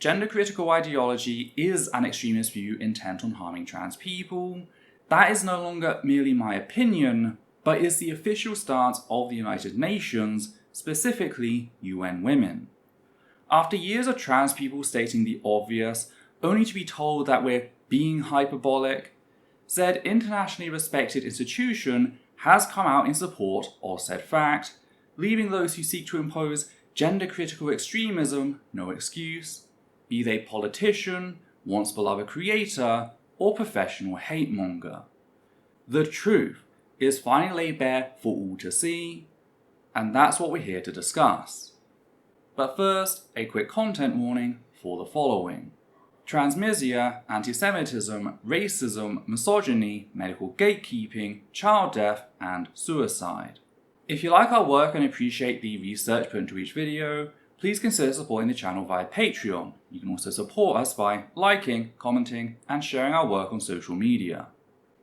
gender-critical ideology is an extremist view intent on harming trans people, that is no longer merely my opinion, but is the official stance of the United Nations, specifically UN Women. After years of trans people stating the obvious, only to be told that we're being hyperbolic, said internationally respected institution has come out in support of said fact, leaving those who seek to impose gender-critical extremism no excuse, be they politician, once beloved creator, or professional hate-monger. The truth is finally laid bare for all to see, and that's what we're here to discuss. But first, a quick content warning for the following: transphobia, anti-Semitism, racism, misogyny, medical gatekeeping, child death, and suicide. If you like our work and appreciate the research put into each video, please consider supporting the channel via Patreon. You can also support us by liking, commenting, and sharing our work on social media.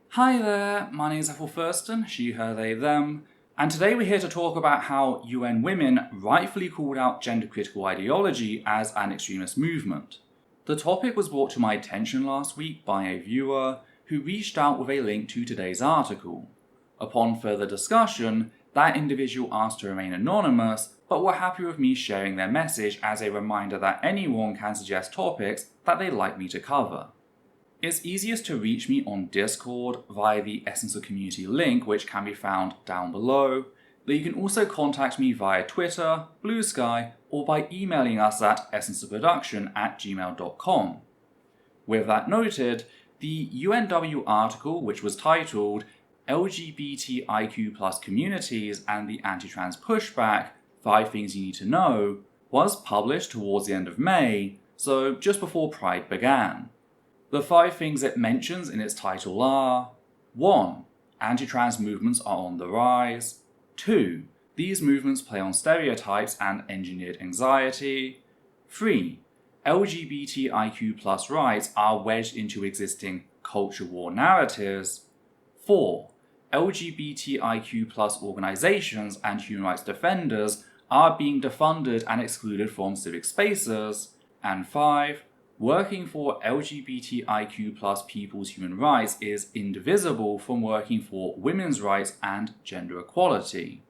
Hi there, my name is Ethel Thurston, she, her, they, them, and today we're here to talk about how UN Women rightfully called out gender-critical ideology as an extremist movement. The topic was brought to my attention last week by a viewer who reached out with a link to today's article. Upon further discussion, that individual asked to remain anonymous, but were happy with me sharing their message as a reminder that anyone can suggest topics that they'd like me to cover. It's easiest to reach me on Discord via the Essence of Community link, which can be found down below, but you can also contact me via Twitter, Blue Sky, or by emailing us at essenceofproduction@gmail.com. With that noted, the UNW article, which was titled LGBTIQ+ Communities and the Anti-Trans Pushback, 5 Things You Need to Know, was published towards the end of May, so just before Pride began. The 5 things it mentions in its title are: 1. Anti-trans movements are on the rise. 2. These movements play on stereotypes and engineered anxiety. 3. LGBTIQ+ rights are wedged into existing culture war narratives. 4. LGBTIQ+ organizations and human rights defenders are being defunded and excluded from civic spaces. And 5. Working for LGBTIQ+ people's human rights is indivisible from working for women's rights and gender equality.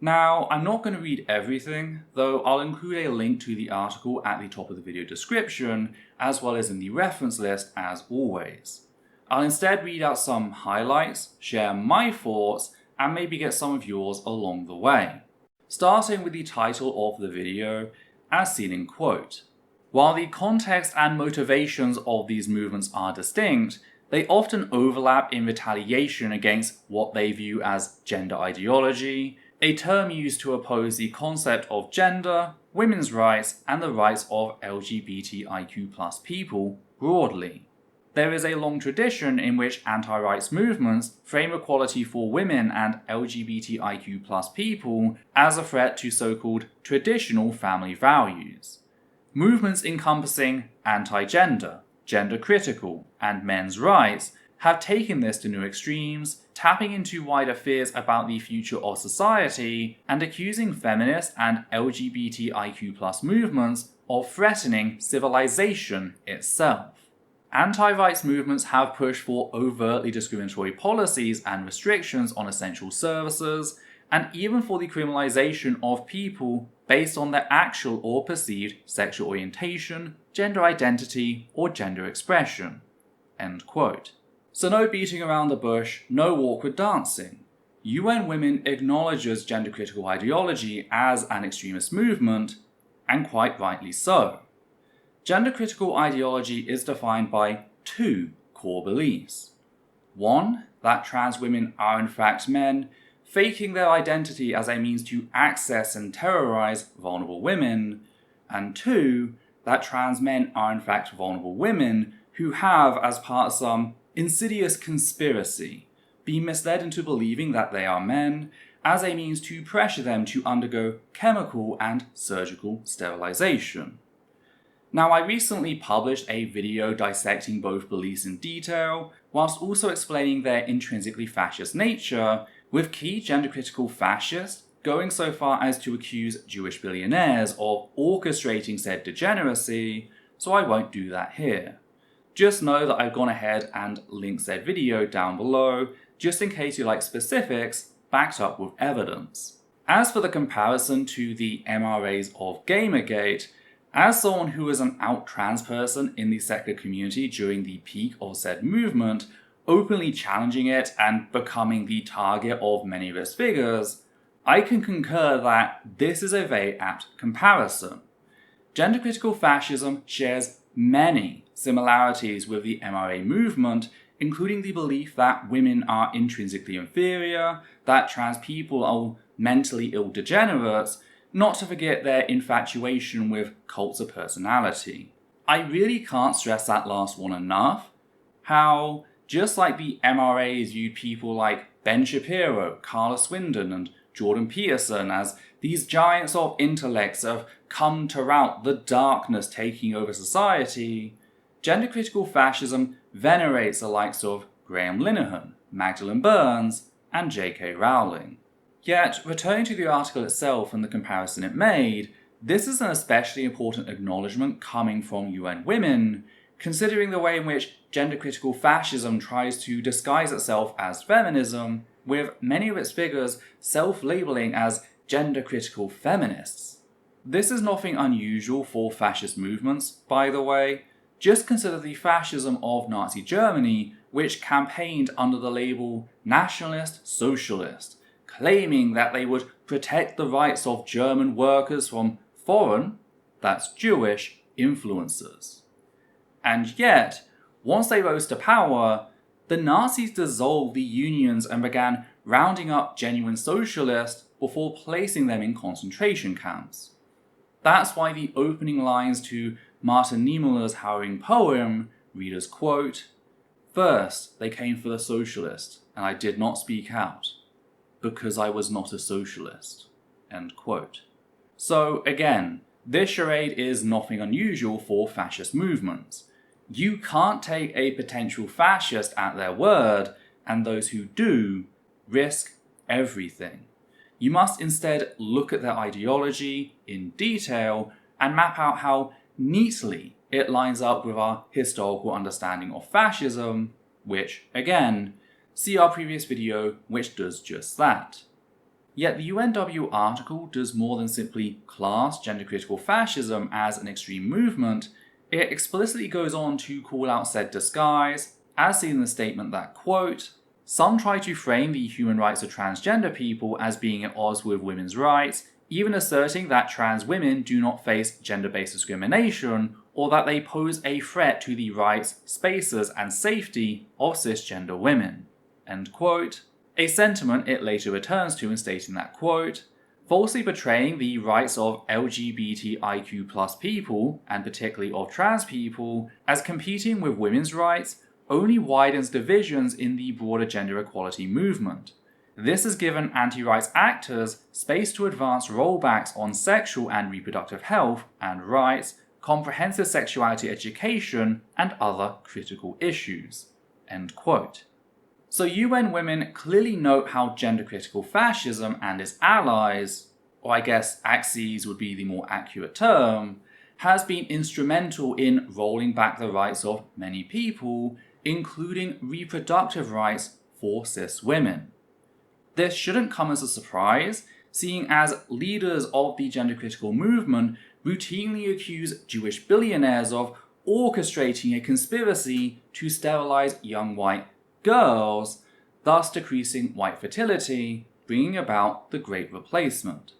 Now, I'm not going to read everything, though I'll include a link to the article at the top of the video description, as well as in the reference list as always. I'll instead read out some highlights, share my thoughts, and maybe get some of yours along the way. Starting with the title of the video, as seen in quote. While the context and motivations of these movements are distinct, they often overlap in retaliation against what they view as gender ideology, a term used to oppose the concept of gender, women's rights, and the rights of LGBTIQ+ people broadly. There is a long tradition in which anti-rights movements frame equality for women and LGBTIQ+ people as a threat to so-called traditional family values. Movements encompassing anti-gender, gender-critical, and men's rights have taken this to new extremes, tapping into wider fears about the future of society and accusing feminist and LGBTIQ+ movements of threatening civilization itself. Anti-rights movements have pushed for overtly discriminatory policies and restrictions on essential services, and even for the criminalization of people based on their actual or perceived sexual orientation, gender identity, or gender expression." End quote. So no beating around the bush, no awkward dancing. UN Women acknowledges gender-critical ideology as an extremist movement, and quite rightly so. Gender-critical ideology is defined by 2 core beliefs. 1. That trans women are in fact men, faking their identity as a means to access and terrorize vulnerable women. And 2. That trans men are in fact vulnerable women who have, as part of some insidious conspiracy, been misled into believing that they are men as a means to pressure them to undergo chemical and surgical sterilization. Now, I recently published a video dissecting both beliefs in detail, whilst also explaining their intrinsically fascist nature, with key gender-critical fascists going so far as to accuse Jewish billionaires of orchestrating said degeneracy, so I won't do that here. Just know that I've gone ahead and linked said video down below, just in case you like specifics backed up with evidence. As for the comparison to the MRAs of Gamergate, as someone who was an out trans person in the secular community during the peak of said movement, openly challenging it and becoming the target of many of its figures, I can concur that this is a very apt comparison. Gender-critical fascism shares many similarities with the MRA movement, including the belief that women are intrinsically inferior, that trans people are mentally ill degenerates, not to forget their infatuation with cults of personality. I really can't stress that last one enough, how just like the MRAs viewed people like Ben Shapiro, Carla Swindon, and Jordan Peterson as these giants of intellects that have come to rout the darkness taking over society, gender-critical fascism venerates the likes of Graham Linehan, Magdalene Burns, and J.K. Rowling. Yet, returning to the article itself and the comparison it made, this is an especially important acknowledgement coming from UN Women, considering the way in which gender-critical fascism tries to disguise itself as feminism, with many of its figures self-labelling as gender-critical feminists. This is nothing unusual for fascist movements, by the way. Just consider the fascism of Nazi Germany, which campaigned under the label Nationalist Socialist, claiming that they would protect the rights of German workers from foreign, that's Jewish, influences. And yet, once they rose to power, the Nazis dissolved the unions and began rounding up genuine socialists before placing them in concentration camps. That's why the opening lines to Martin Niemöller's harrowing poem read as, quote, "First they came for the socialist, and I did not speak out, because I was not a socialist." End quote. So again, this charade is nothing unusual for fascist movements. You can't take a potential fascist at their word, and those who do risk everything. You must instead look at their ideology in detail and map out how neatly it lines up with our historical understanding of fascism, which, again, see our previous video which does just that. Yet the UNW article does more than simply class gender-critical fascism as an extreme movement. It explicitly goes on to call out said disguise, as seen in the statement that, quote, "Some try to frame the human rights of transgender people as being at odds with women's rights, even asserting that trans women do not face gender-based discrimination, or that they pose a threat to the rights, spaces, and safety of cisgender women." End quote. A sentiment it later returns to in stating that, quote, "Falsely portraying the rights of LGBTIQ+ people, and particularly of trans people, as competing with women's rights only widens divisions in the broader gender equality movement. This has given anti-rights actors space to advance rollbacks on sexual and reproductive health and rights, comprehensive sexuality education, and other critical issues." End quote. So UN Women clearly note how gender-critical fascism and its allies, or I guess axes would be the more accurate term, has been instrumental in rolling back the rights of many people, including reproductive rights for cis women. This shouldn't come as a surprise, seeing as leaders of the gender-critical movement routinely accuse Jewish billionaires of orchestrating a conspiracy to sterilize young white girls, thus decreasing white fertility, bringing about the Great Replacement.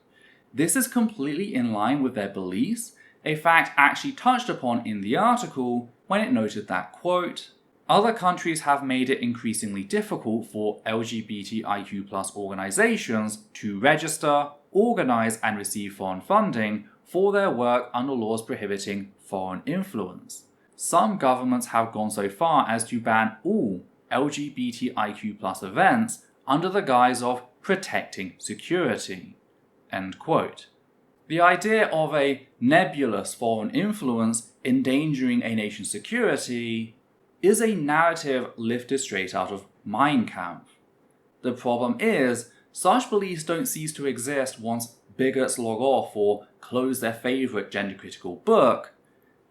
This is completely in line with their beliefs, a fact actually touched upon in the article when it noted that, quote, "Other countries have made it increasingly difficult for LGBTIQ+ organizations to register, organize, and receive foreign funding for their work under laws prohibiting foreign influence. Some governments have gone so far as to ban all LGBTIQ+ events under the guise of protecting security." End quote. The idea of a nebulous foreign influence endangering a nation's security is a narrative lifted straight out of Mein Kampf. The problem is, such beliefs don't cease to exist once bigots log off or close their favourite gender-critical book.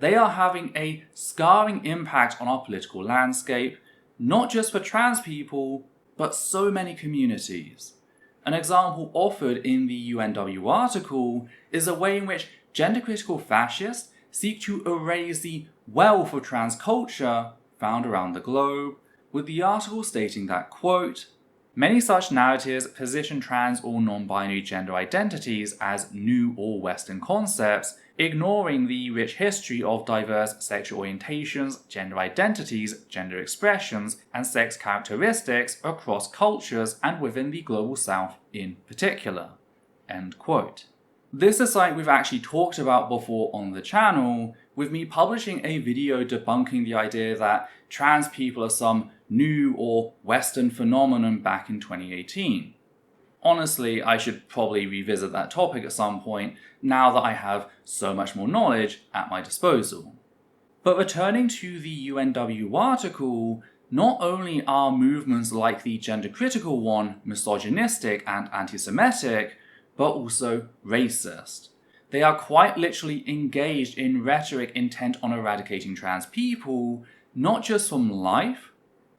they are having a scarring impact on our political landscape, not just for trans people, but so many communities. An example offered in the UNW article is a way in which gender-critical fascists seek to erase the wealth of trans culture found around the globe, with the article stating that, quote, "Many such narratives position trans or non-binary gender identities as new or Western concepts, ignoring the rich history of diverse sexual orientations, gender identities, gender expressions, and sex characteristics across cultures and within the Global South in particular." End quote. This is something we've actually talked about before on the channel, with me publishing a video debunking the idea that trans people are some new or Western phenomenon back in 2018. Honestly, I should probably revisit that topic at some point now that I have so much more knowledge at my disposal. But returning to the UNW article, not only are movements like the gender-critical one misogynistic and anti-Semitic, but also racist. They are quite literally engaged in rhetoric intent on eradicating trans people, not just from life,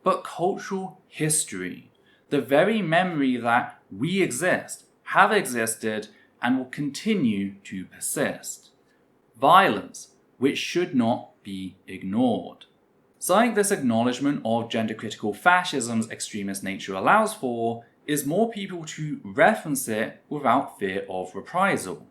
but cultural history. The very memory that we exist, have existed, and will continue to persist. Violence, which should not be ignored. Something this acknowledgement of gender-critical fascism's extremist nature allows for is more people to reference it without fear of reprisal.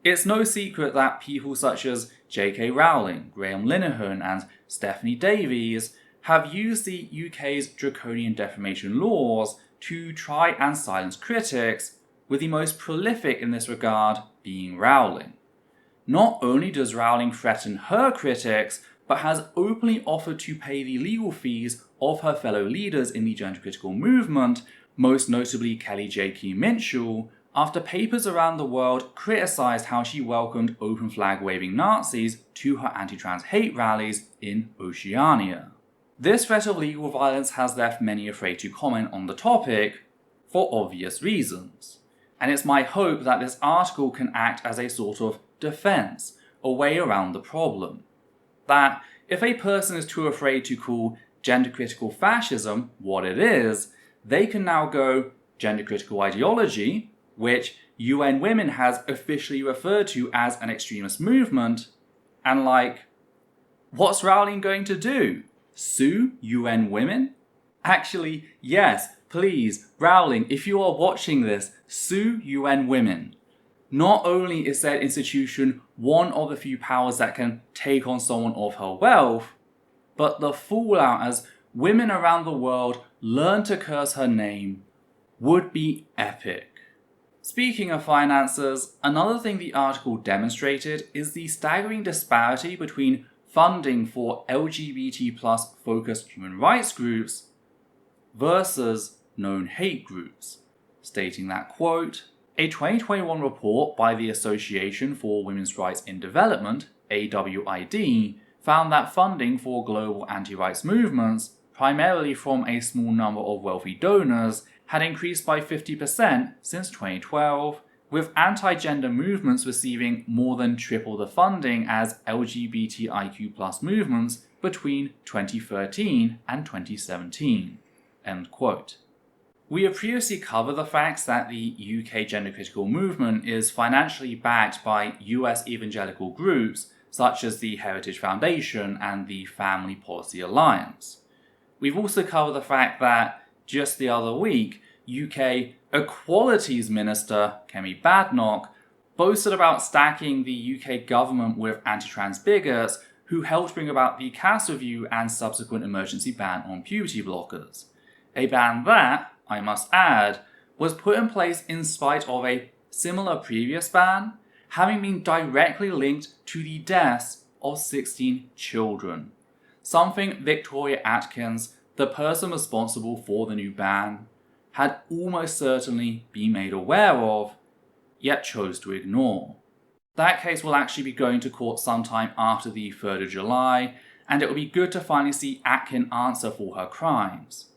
It's no secret that people such as J.K. Rowling, Graham Linehan, and Stephanie Davies have used the UK's draconian defamation laws to try and silence critics, with the most prolific in this regard being Rowling. Not only does Rowling threaten her critics, but has openly offered to pay the legal fees of her fellow leaders in the gender-critical movement, most notably Kellie-Jay Keen-Minshull, after papers around the world criticised how she welcomed open flag-waving Nazis to her anti-trans hate rallies in Oceania. This threat of legal violence has left many afraid to comment on the topic, for obvious reasons. And it's my hope that this article can act as a sort of defence, a way around the problem. That if a person is too afraid to call gender-critical fascism what it is, they can now go gender-critical ideology, which UN Women has officially referred to as an extremist movement, and what's Rowling going to do? Sue UN Women? Actually, yes, please, Rowling, if you are watching this, sue UN Women. Not only is said institution one of the few powers that can take on someone of her wealth, but the fallout as women around the world learn to curse her name would be epic. Speaking of finances, another thing the article demonstrated is the staggering disparity between funding for LGBT+ focused human rights groups versus known hate groups, stating that, quote, "A 2021 report by the Association for Women's Rights in Development, AWID, found that funding for global anti-rights movements, primarily from a small number of wealthy donors, had increased by 50% since 2012, with anti-gender movements receiving more than triple the funding as LGBTIQ+ movements between 2013 and 2017. End quote. We have previously covered the fact that the UK gender-critical movement is financially backed by US evangelical groups such as the Heritage Foundation and the Family Policy Alliance. We've also covered the fact that just the other week, UK Equalities Minister Kemi Badenoch boasted about stacking the UK government with anti-trans bigots who helped bring about the Cass review and subsequent emergency ban on puberty blockers. A ban that, I must add, was put in place in spite of a similar previous ban having been directly linked to the deaths of 16 children. Something Victoria Atkins, the person responsible for the new ban, had almost certainly been made aware of, yet chose to ignore. That case will actually be going to court sometime after the 3rd of July, and it will be good to finally see Atkin answer for her crimes.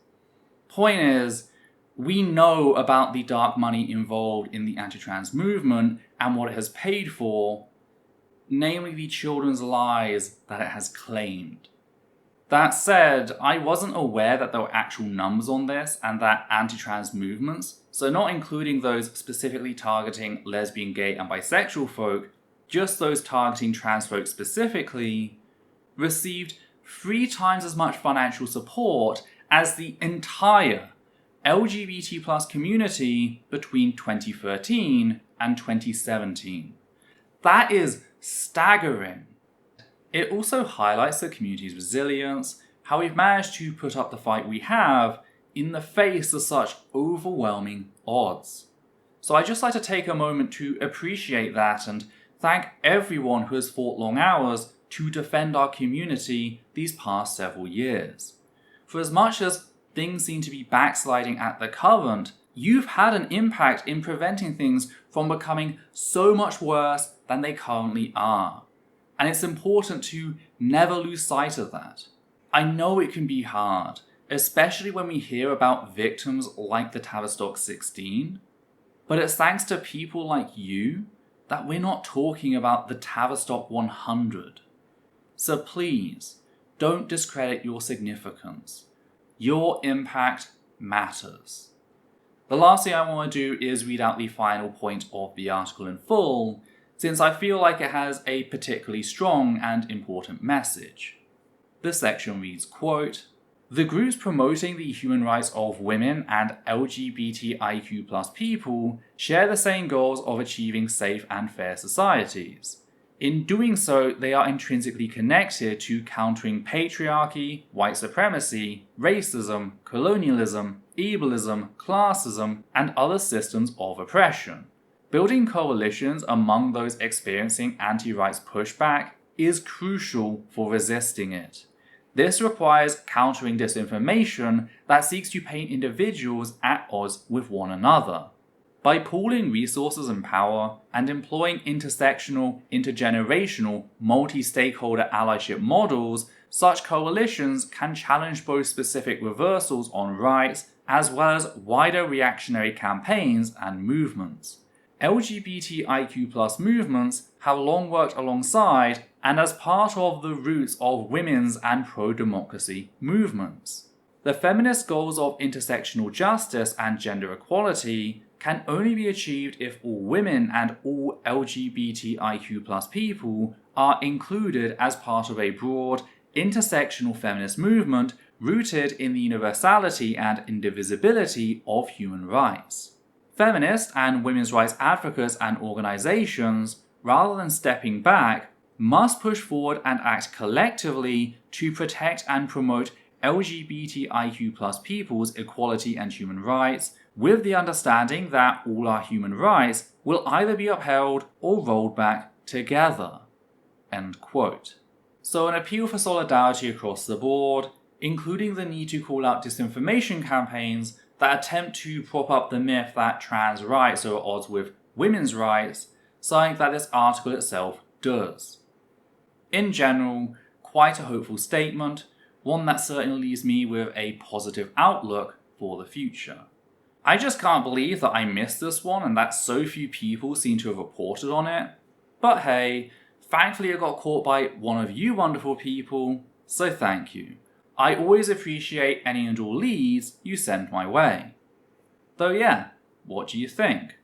Point is, we know about the dark money involved in the anti-trans movement and what it has paid for, namely the children's lives that it has claimed. That said, I wasn't aware that there were actual numbers on this and that anti-trans movements, so not including those specifically targeting lesbian, gay and bisexual folk, just those targeting trans folk specifically, received 3 times as much financial support as the entire LGBT+ community between 2013 and 2017. That is staggering. It also highlights the community's resilience, how we've managed to put up the fight we have in the face of such overwhelming odds. So I'd just like to take a moment to appreciate that and thank everyone who has fought long hours to defend our community these past several years. For as much as things seem to be backsliding at the current, you've had an impact in preventing things from becoming so much worse than they currently are. And it's important to never lose sight of that. I know it can be hard, especially when we hear about victims like the Tavistock 16, but it's thanks to people like you that we're not talking about the Tavistock 100. So please, don't discredit your significance. Your impact matters. The last thing I want to do is read out the final point of the article in full, since I feel like it has a particularly strong and important message. This section reads, quote, "The groups promoting the human rights of women and LGBTIQ+ people share the same goals of achieving safe and fair societies. In doing so, they are intrinsically connected to countering patriarchy, white supremacy, racism, colonialism, ableism, classism, and other systems of oppression. Building coalitions among those experiencing anti-rights pushback is crucial for resisting it. This requires countering disinformation that seeks to paint individuals at odds with one another. By pooling resources and power and employing intersectional, intergenerational, multi-stakeholder allyship models, such coalitions can challenge both specific reversals on rights as well as wider reactionary campaigns and movements. LGBTIQ+ movements have long worked alongside and as part of the roots of women's and pro-democracy movements. The feminist goals of intersectional justice and gender equality can only be achieved if all women and all LGBTIQ+ people are included as part of a broad, intersectional feminist movement rooted in the universality and indivisibility of human rights. Feminist and women's rights advocates and organizations, rather than stepping back, must push forward and act collectively to protect and promote LGBTIQ+ people's equality and human rights, with the understanding that all our human rights will either be upheld or rolled back together." End quote. So an appeal for solidarity across the board, including the need to call out disinformation campaigns that attempt to prop up the myth that trans rights are at odds with women's rights, something that this article itself does. In general, quite a hopeful statement, one that certainly leaves me with a positive outlook for the future. I just can't believe that I missed this one and that so few people seem to have reported on it. But hey, thankfully I got caught by one of you wonderful people, so thank you. I always appreciate any and all leads you send my way. Though yeah, what do you think?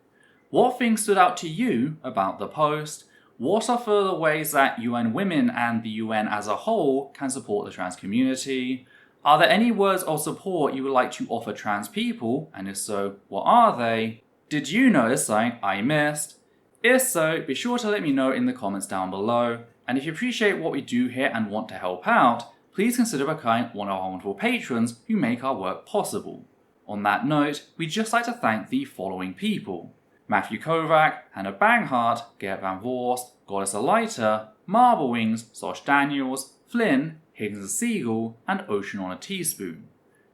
What things stood out to you about the post? What are further ways that UN Women and the UN as a whole can support the trans community? Are there any words of support you would like to offer trans people, and if so, what are they? Did you notice something I missed? If so, be sure to let me know in the comments down below, and if you appreciate what we do here and want to help out, please consider becoming one of our wonderful patrons who make our work possible. On that note, we'd just like to thank the following people: Matthew Kovac, Hannah Banghart, Gert Van Vorst, Goddess Alita, Marble Wings, Sosh Daniels, Flynn, Higgins the Seagull, and Ocean on a Teaspoon.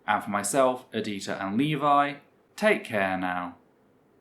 And for myself, Adita and Levi, take care now.